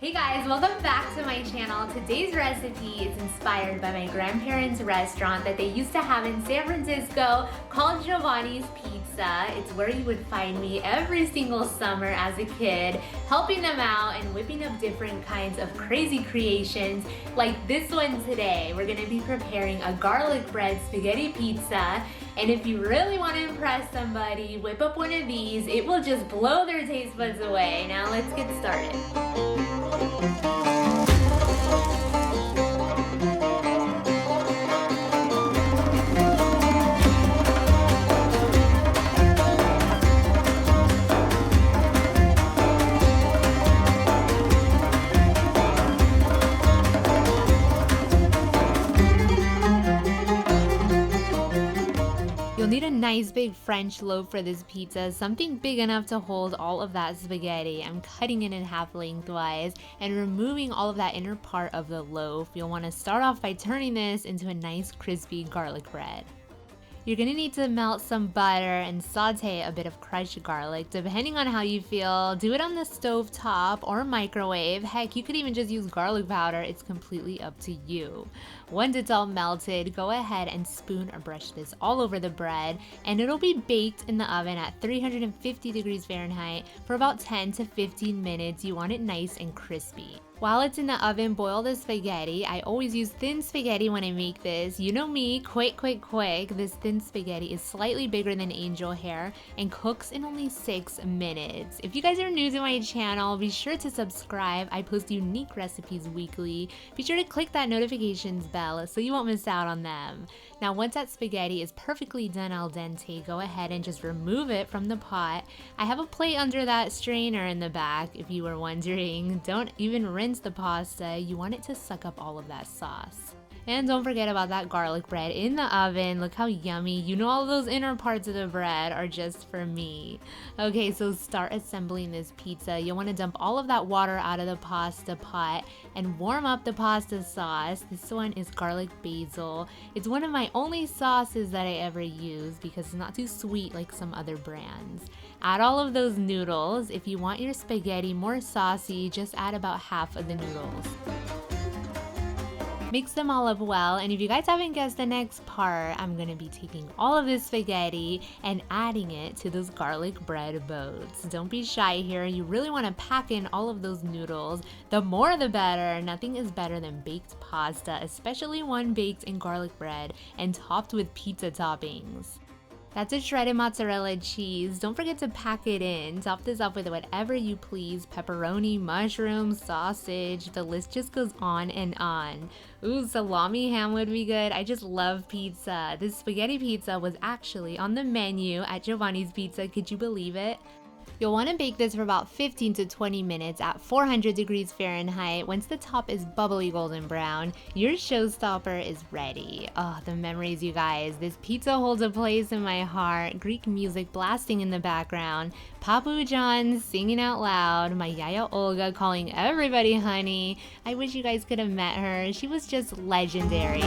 Hey guys, welcome back to my channel. Today's recipe is inspired by my grandparents' restaurant that they used to have in San Francisco called Giovanni's Pizza. It's where you would find me every single summer as a kid, helping them out and whipping up different kinds of crazy creations like this one today. We're gonna be preparing a garlic bread spaghetti pizza. And if you really want to impress somebody, whip up one of these. It will just blow their taste buds away. Now let's get started. You'll need a nice big French loaf for this pizza, something big enough to hold all of that spaghetti. I'm cutting it in half lengthwise and removing all of that inner part of the loaf. You'll want to start off by turning this into a nice crispy garlic bread. You're gonna need to melt some butter and saute a bit of crushed garlic, depending on how you feel. Do it on the stove top or microwave. Heck, you could even just use garlic powder. It's completely up to you. Once it's all melted, go ahead and spoon or brush this all over the bread, and it'll be baked in the oven at 350 degrees Fahrenheit for about 10 to 15 minutes. You want it nice and crispy. While it's in the oven, boil the spaghetti. I always use thin spaghetti when I make this. You know me, quick. This thin spaghetti is slightly bigger than angel hair and cooks in only 6 minutes. If you guys are new to my channel, be sure to subscribe. I post unique recipes weekly. Be sure to click that notifications bell so you won't miss out on them. Now, once that spaghetti is perfectly done al dente, go ahead and just remove it from the pot. I have a plate under that strainer in the back, if you were wondering. Don't even rinse the pasta. You want it to suck up all of that sauce. And don't forget about that garlic bread in the oven. Look how yummy. You know, all those inner parts of the bread are just for me. Okay, so start assembling this pizza. You'll want to dump all of that water out of the pasta pot and warm up the pasta sauce. This one is garlic basil. It's one of my only sauces that I ever use because it's not too sweet like some other brands. Add all of those noodles. If you want your spaghetti more saucy, just add about half of the noodles. Mix them all up well, and if you guys haven't guessed the next part, I'm gonna be taking all of this spaghetti and adding it to those garlic bread boats. Don't be shy here. You really want to pack in all of those noodles. The more the better. Nothing is better than baked pasta, especially one baked in garlic bread and topped with pizza toppings. That's a shredded mozzarella cheese. Don't forget to pack it in. Top this up with whatever you please. Pepperoni, mushrooms, sausage. The list just goes on and on. Ooh, salami ham would be good. I just love pizza. This spaghetti pizza was actually on the menu at Giovanni's Pizza. Could you believe it? You'll want to bake this for about 15 to 20 minutes at 400 degrees Fahrenheit. Once the top is bubbly golden brown, your showstopper is ready. Oh, the memories, you guys. This pizza holds a place in my heart. Greek music blasting in the background. Papu John singing out loud. My Yaya Olga calling everybody honey. I wish you guys could have met her. She was just legendary.